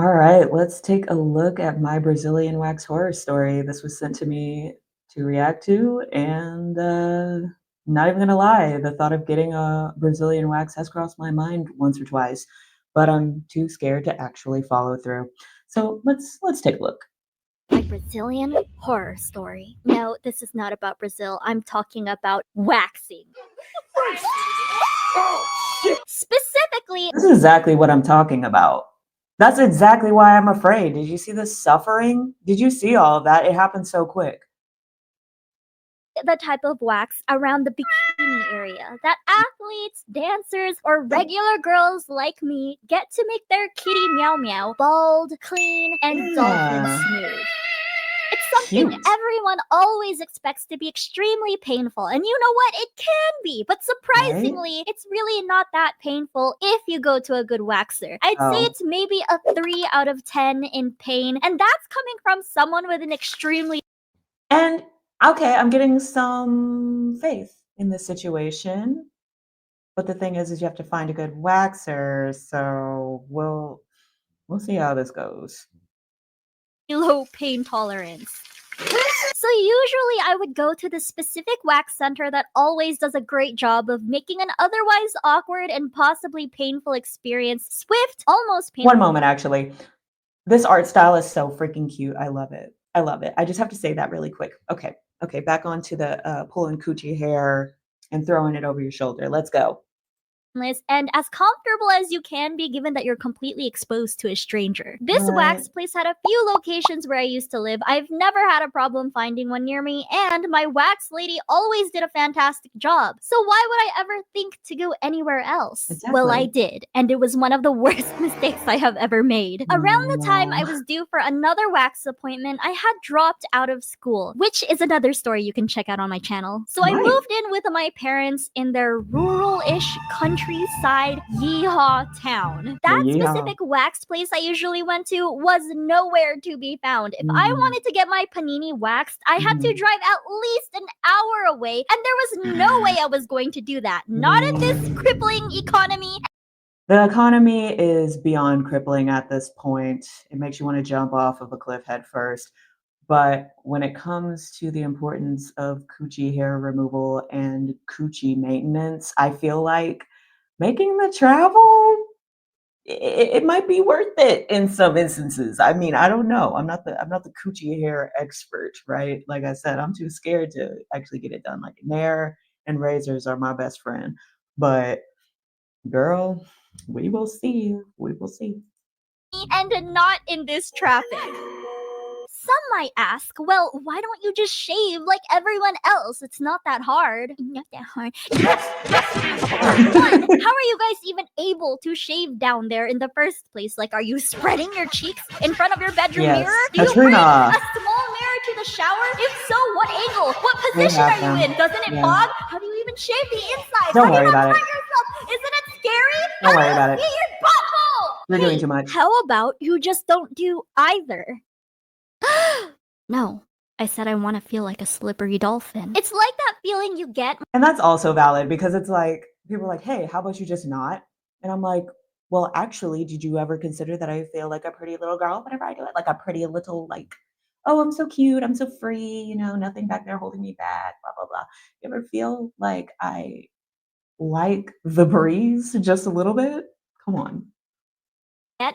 All right, let's take a look at my Brazilian wax horror story. This was sent to me to react to, and not even gonna lie, the thought of getting a Brazilian wax has crossed my mind once or twice, but I'm too scared to actually follow through. So let's take a look. My Brazilian horror story. No, this is not about Brazil. I'm talking about waxing. Specifically, This is exactly what I'm talking about. That's exactly why I'm afraid. Did you see the suffering? Did you see all of that? It happened so quick. the type of wax around the bikini area that athletes, dancers, or regular girls like me get to make their kitty meow meow bald, clean, and dolphin Yeah, smooth. It's something cute. everyone always expects to be extremely painful. And you know what? It can be. But Right? surprisingly, it's really not that painful if you go to a good waxer. I'd say Oh. it's maybe a 3 out of 10 in pain. And that's coming from someone with an extremely And okay, I'm getting some faith in this situation. But the thing is you have to find a good waxer. So we'll see how this goes. low pain tolerance. So usually I would go to the specific wax center that always does a great job of making an otherwise awkward and possibly painful experience swift, almost painful. One moment, actually. This art style is so freaking cute. I love it. I love it. I just have to say that really quick. Okay. Okay. Back onto the pulling coochie hair and throwing it over your shoulder. Let's go. And as comfortable as you can be given that you're completely exposed to a stranger. This Right. wax place had a few locations where I used to live. I've never had a problem finding one near me, and my wax lady always did a fantastic job. So why would I ever think to go anywhere else? Well, I Exactly. did, and it was one of the worst mistakes I have ever made. Around Oh the time I no. was due for another wax appointment, I had dropped out of school, which is another story you can check out on my channel. So I Right. moved in with my parents in their rural-ish countryside yeehaw town. The That yeehaw. specific wax place I usually went to was nowhere to be found. If I Mhm. wanted to get my panini waxed, I had to Mhm. drive at least an hour away, and there was no way I was going to do that. Not in this Mm. crippling economy. The economy is beyond crippling at this point. It makes you want to jump off of a cliff head first. But when it comes to the importance of coochie hair removal and coochie maintenance, I feel like making the travel, it might be worth it in some instances. I mean, I don't know. I'm not the coochie hair expert, right? Like I said, I'm too scared to actually get it done. Like nair and razors are my best friend. But girl, we will see. We will see. And not in this traffic. Some might ask, well, why don't you just shave like everyone else? It's not that hard. Not that hard. One, how are you guys even able to shave down there in the first place? Like, are you spreading your cheeks in front of your bedroom Yes, mirror? Do you bring Katrina. a small mirror to the shower? If so, what angle? What We position have are you them. in? Doesn't it Yeah. fog? How do you even shave the inside? Don't How do you worry not about cut it. yourself? Isn't it scary? Don't How do worry you about it. see your butthole? You're doing Hey, too much. how about you just don't do either? No, I said I want to feel like a slippery dolphin. It's like that feeling you get. And that's also valid because it's like people are like, "Hey, how about you just not?" And I'm like, "Well, actually, did you ever consider that I feel like a pretty little girl whenever I do it? Like a pretty little like, oh, I'm so cute, I'm so free, nothing back there holding me back, blah blah blah. You ever feel like I like the breeze just a little bit? Come on."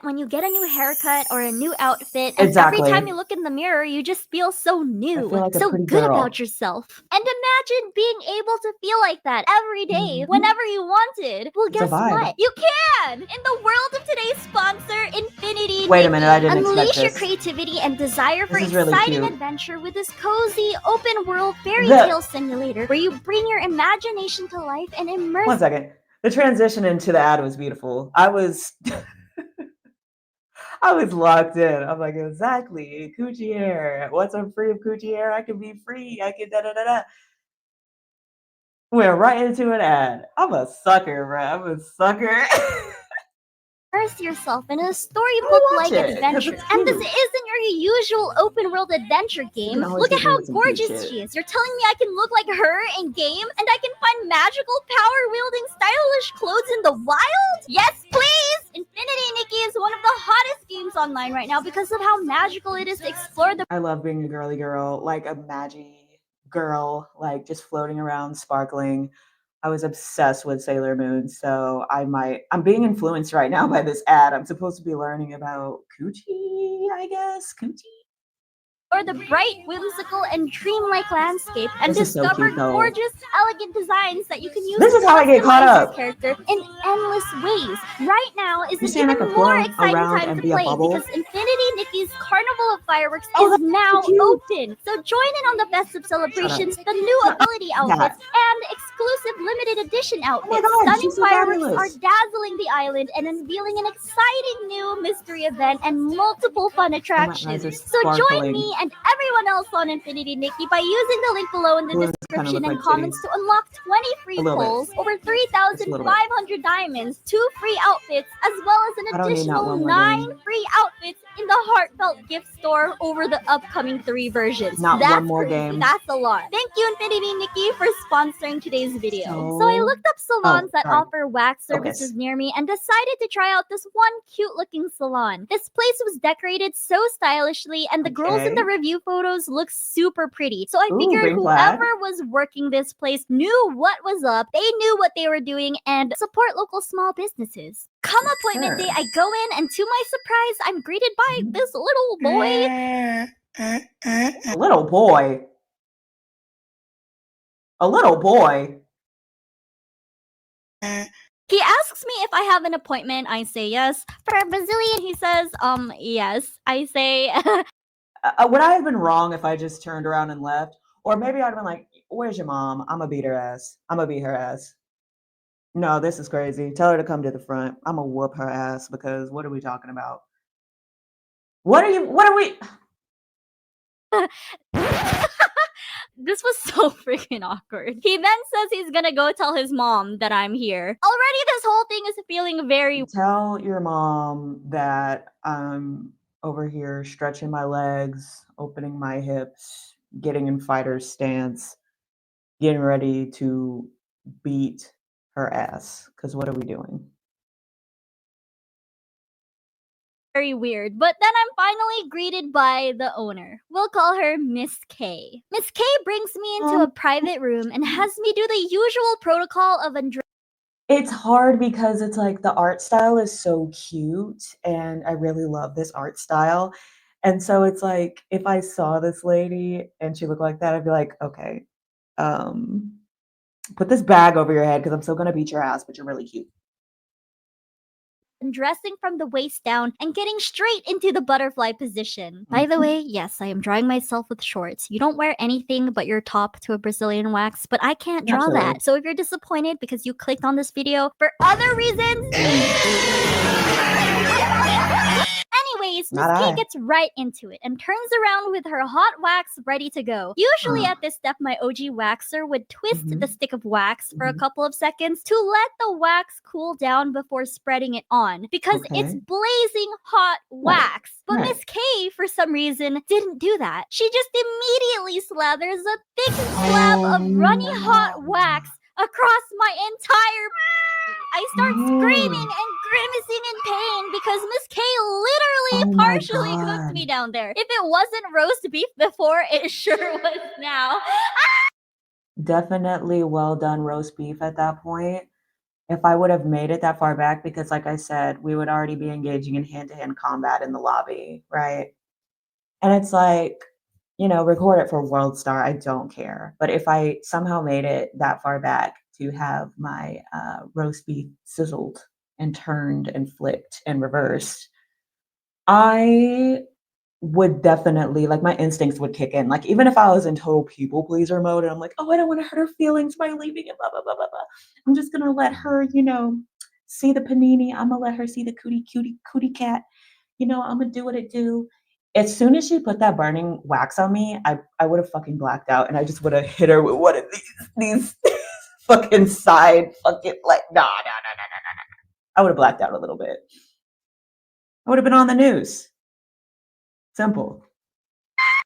When you get a new haircut or a new outfit, and every time Exactly. you look in the mirror, you just feel so I new, feel like a so pretty good about girl. yourself. And imagine being able to feel like that every day, Mhm. whenever you wanted. Well, It's a guess vibe. what? You can! In the world of today's sponsor, Infinity Wait a minute, I Nikki. didn't expect Unleash your this. creativity and desire for This is really exciting cute. adventure with this cozy, open world fairy The tale simulator where you bring your imagination to life and immerse. One second. The transition into the ad was beautiful. I was locked in. I'm like, exactly. Coochie hair. Once I'm free of coochie hair, I can be free. I can da da da da. We're right into an ad. I'm a sucker, bro. I'm a sucker. Immerse yourself in a I'm gonna watch storybook-like it because adventure. it's And this cute. isn't your usual open-world adventure You game. can always Look at get me how with some cute gorgeous shit. she is. You're telling me I can look like her in game, and I can find magical, power-wielding, stylish clothes in the wild? Yes, please! Infinity Nikki is one of the hottest games online right now because of how magical it is to explore the I love being a girly girl, like a magi girl, like just floating around, sparkling. I was obsessed with Sailor Moon, so I'm being influenced right now by this ad. I'm supposed to be learning about coochie, I guess. Coochie? or the bright, whimsical, and dreamlike landscape and This is so discover cute, though. gorgeous, elegant designs that you can use This to is how I get caught customize your up. character in endless ways. Right now is You're an saying I even could more float exciting around time and to be a play bubble? because Infinity Nikki's Carnival of Fireworks Oh, is that's now so cute. open. So join in on the festive celebrations, the new ability outfits, and exclusive limited edition Oh my outfits. God, Stunning she's so fireworks are fabulous. dazzling the island and unveiling an exciting new mystery event and multiple fun Oh, my attractions. eyes are So join sparkling. me and everyone else on Infinity Nikki by using the link below in the Balloons kind of description look and like comments titties. to unlock 20 free A little bit. pulls, over Just a little bit. 3,500 diamonds, 2 free outfits, as well as I an don't need not additional one more 9 game. free outfits in the Heartfelt gift store over the upcoming 3 versions. Not That's one more crazy. game. That's a lot. Thank you, Infinity Nikki, for sponsoring today's video. So I looked up salons that sorry. offer wax services Focus. near me and decided to try out this one cute looking salon. This place was decorated so stylishly and the girls in the Okay. review photos look super pretty. So I Ooh, figured green flag. whoever was working this place knew what was up, they knew what they were doing, and support local small businesses. Come appointment day, I go in, and to my surprise, I'm greeted by this little boy. A little boy. A little boy. He asks me if I have an appointment. I say yes. For a Brazilian, he says, yes. I say, Would I have been wrong if I just turned around and left? Or maybe I'd have been like, where's your mom? I'm gonna beat her ass. I'm gonna beat her ass. No, this is crazy. Tell her to come to the front. I'm gonna whoop her ass because what are we talking about? What are we? this was so freaking awkward. He then says he's gonna go tell his mom that I'm here. Already, this whole thing is feeling very. Tell your mom that I'm over here stretching my legs, opening my hips, getting in fighter's stance, getting ready to beat her ass. Because what are we doing? Very weird. But then I'm finally greeted by the owner. We'll call her Miss K. Miss K brings me into a private room and has me do the usual protocol of It's hard because it's like the art style is so cute and I really love this art style. And so it's like if I saw this lady and she looked like that, I'd be like, okay, put this bag over your head because I'm still gonna beat your ass, but you're really cute. undressing from the waist down and getting straight into the butterfly position. By the way, yes, I am drawing myself with shorts. You don't wear anything but your top to a Brazilian wax, but I can't draw Naturally. that. So if you're disappointed because you clicked on this video for other reasons, anyways, Miss Not K I. gets right into it and turns around with her hot wax ready to go. Usually at this step, my OG waxer would twist the stick of wax for a couple of seconds to let the wax cool down before spreading it on because it's Okay. blazing hot wax. But Right. Miss K, for some reason, didn't do that. She just immediately slathers a thick slab of runny hot wax across my entire. I start screaming and grimacing in pain because Miss K literally Oh my partially cooked God. me down there. If it wasn't roast beef before, it sure was now. Definitely well done roast beef at that point. If I would have made it that far back, because like I said, we would already be engaging in hand-to-hand combat in the lobby, right? And it's like, record it for World Star, I don't care. But if I somehow made it that far back to have my roast beef sizzled and turned and flipped and reversed, I would definitely like my instincts would kick in. Like even if I was in total people pleaser mode and I'm like, oh, I don't want to hurt her feelings by leaving it, blah blah blah blah blah. I'm just gonna let her, see the panini. I'm gonna let her see the cootie cat. I'm gonna do what it do. As soon as she put that burning wax on me, I would have fucking blacked out and I just would have hit her with one of these fucking side fucking like nah. I would have blacked out a little bit. I would have been on the news. Simple.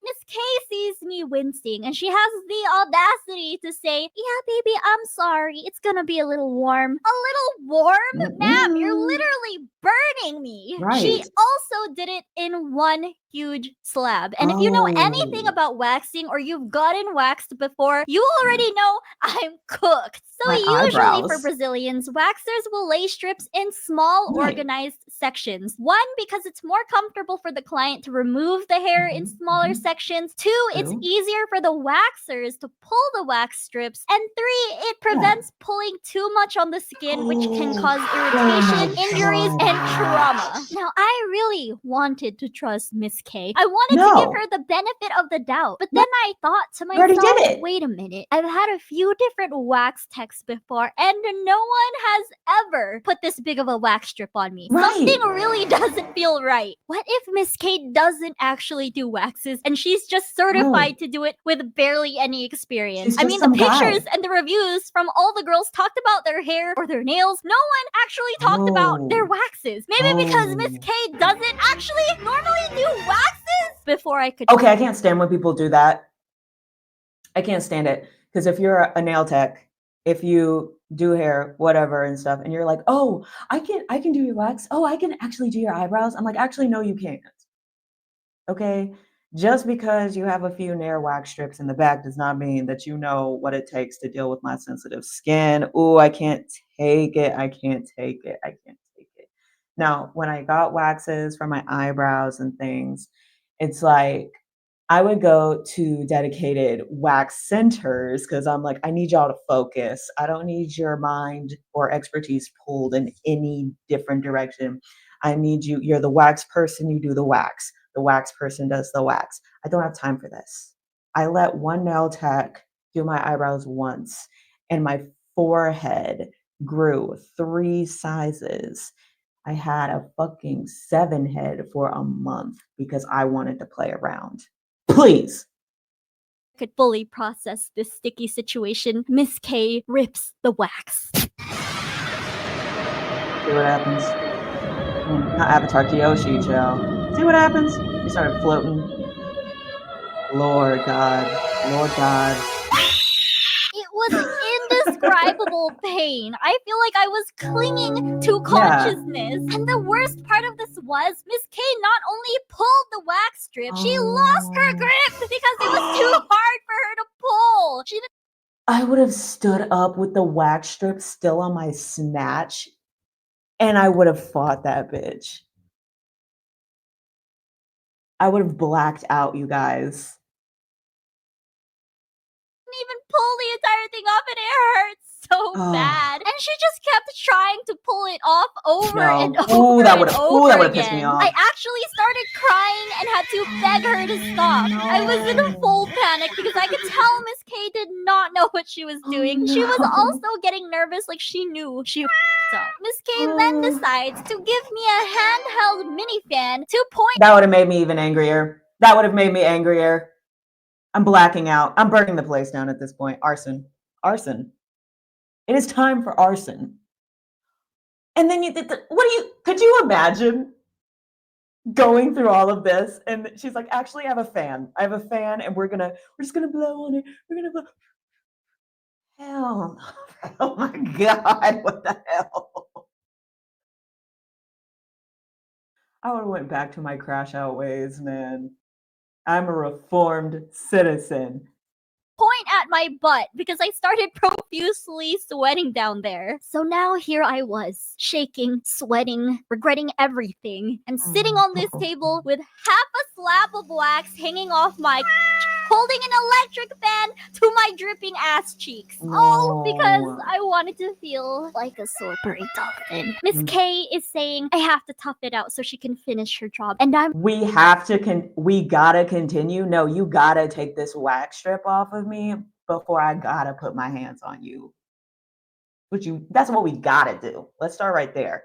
Miss K sees me wincing and she has the audacity to say, "Yeah, baby, I'm sorry. It's gonna be a little warm." A little warm? Ma'am, you're literally burning me. She Right. also did it in one huge slab. And if you know anything Oh. about waxing or you've gotten waxed before, you already know I'm cooked. So My usually for eyebrows. Brazilians, waxers will lay strips in small Right. organized sections. One, because it's more comfortable for the client to remove the hair in smaller sections. Two, it's True. easier for the waxers to pull the wax strips. And three, it prevents pulling too much on the skin, which can cause irritation, my injuries, and God. trauma. Now, I really wanted to trust Miss K. I wanted to No. give her the benefit of the doubt. But then I thought to You already myself, did it. wait a minute. I've had a few different wax techs before, and no one has ever put this big of a wax strip on me. Right. Something really doesn't feel right. What if Miss K doesn't actually do waxes and she's just certified to do it with barely any experience? She's I just mean, the some guy. pictures and the reviews from all the girls talked about their hair or their nails. No one actually talked about their waxes. Maybe because Miss K doesn't actually normally do waxes before I could. Okay, I can't stand when people do that. I can't stand it. Because if you're a nail tech, if you do hair, whatever and stuff, and you're like, oh, I can do your wax. Oh, I can actually do your eyebrows. I'm like, actually, no, you can't. Okay. Just because you have a few nail wax strips in the back does not mean that you know what it takes to deal with my sensitive skin. Ooh, I can't take it. I can't take it. I can't take it. Now, when I got waxes for my eyebrows and things, it's like I would go to dedicated wax centers because I'm like, I need y'all to focus. I don't need your mind or expertise pulled in any different direction. I need you. You're the wax person, you do the wax. The wax person does the wax. I don't have time for this. I let one nail tech do my eyebrows once, and my forehead grew 3 sizes. I had a fucking 7 head for a month because I wanted to play around. Please. Could fully process this sticky situation, Miss K rips the wax. See what happens. Not Avatar Kyoshi, child. See what happens? He started floating. Lord God. Lord God. It was indescribable pain. I feel like I was clinging to consciousness. And the worst part of this was Miss K not only pulled the wax strip, she lost her grip because it was too hard for her to pull. I would have stood up with the wax strip still on my snatch, and I would have fought that bitch. I would have blacked out, you guys. Even pull the entire thing off and it hurts so bad. And she just kept trying to pull it off over and over that and over that would have again. pissed me off. I actually started crying and had to beg her to stop. I was in a full panic because I could tell Miss K did not know what she was doing. She was also getting nervous like she knew she f***ed up. Miss K then decides to give me a handheld mini fan to point. That would have made me even angrier. That would have made me angrier. I'm blacking out. I'm burning the place down at this point. Arson. Arson. It is time for arson. And then could you imagine going through all of this? And she's like, actually, I have a fan. I have a fan, and we're just gonna blow on it. We're gonna blow. Hell no. Oh my God, what the hell? I would have went back to my crash out ways, man. I'm a reformed citizen. Point at my butt because I started profusely sweating down there. So now here I was, shaking, sweating, regretting everything, and sitting on this table with half a slab of wax hanging off my holding an electric fan to my dripping ass cheeks. All because I wanted to feel like a slippery dolphin. Miss K is saying I have to tough it out so she can finish her job. And we gotta continue. No, you gotta take this wax strip off of me before I gotta put my hands on you. That's what we gotta do. Let's start right there.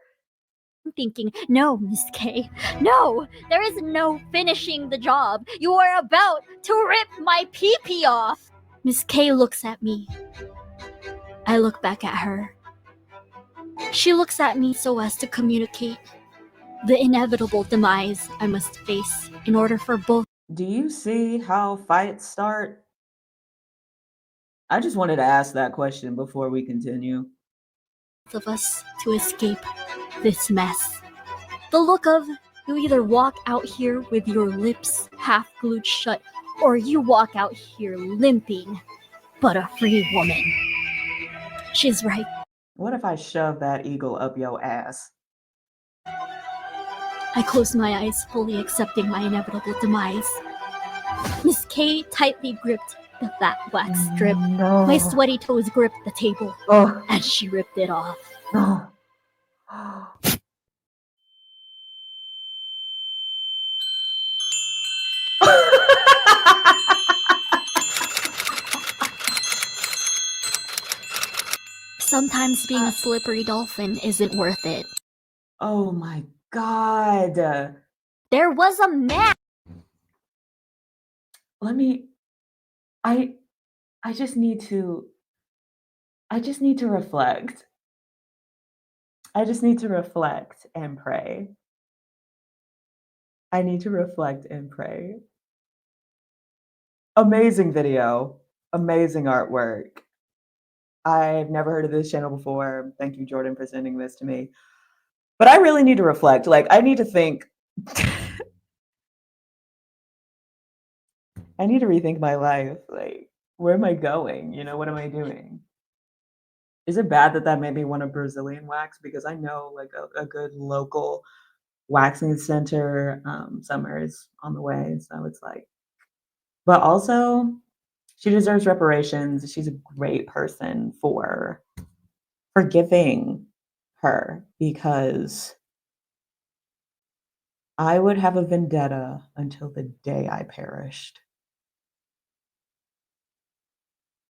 I'm thinking, no, Miss K, no, there is no finishing the job. You are about to rip my pee-pee off. Miss K looks at me. I look back at her. She looks at me so as to communicate the inevitable demise I must face in order for both Do you see how fights start? I just wanted to ask that question before we continue. Of us to escape this mess. The look of you either walk out here with your lips half glued shut, or you walk out here limping, but a free woman. She's right. What if I shove that eagle up your ass? I closed my eyes, fully accepting my inevitable demise. Miss K tightly gripped the fat wax strip. No. My sweaty toes gripped the table, Oh, and she ripped it off. no. Sometimes being a slippery dolphin isn't worth it. Oh my God. There was a man. Let me, I, I just need to, I just need to reflect. I just need to reflect and pray. I need to reflect and pray. Amazing video, amazing artwork. I've never heard of this channel before. Thank you, Jordan, for sending this to me. But I really need to reflect. Like, I need to think. I need to rethink my life. Like, where am I going? You know, what am I doing? Is it bad that that made me want a Brazilian wax? Because I know like a good local waxing center. Summer is on the way. So it's like, but also she deserves reparations. She's a great person for forgiving her because I would have a vendetta until the day I perished.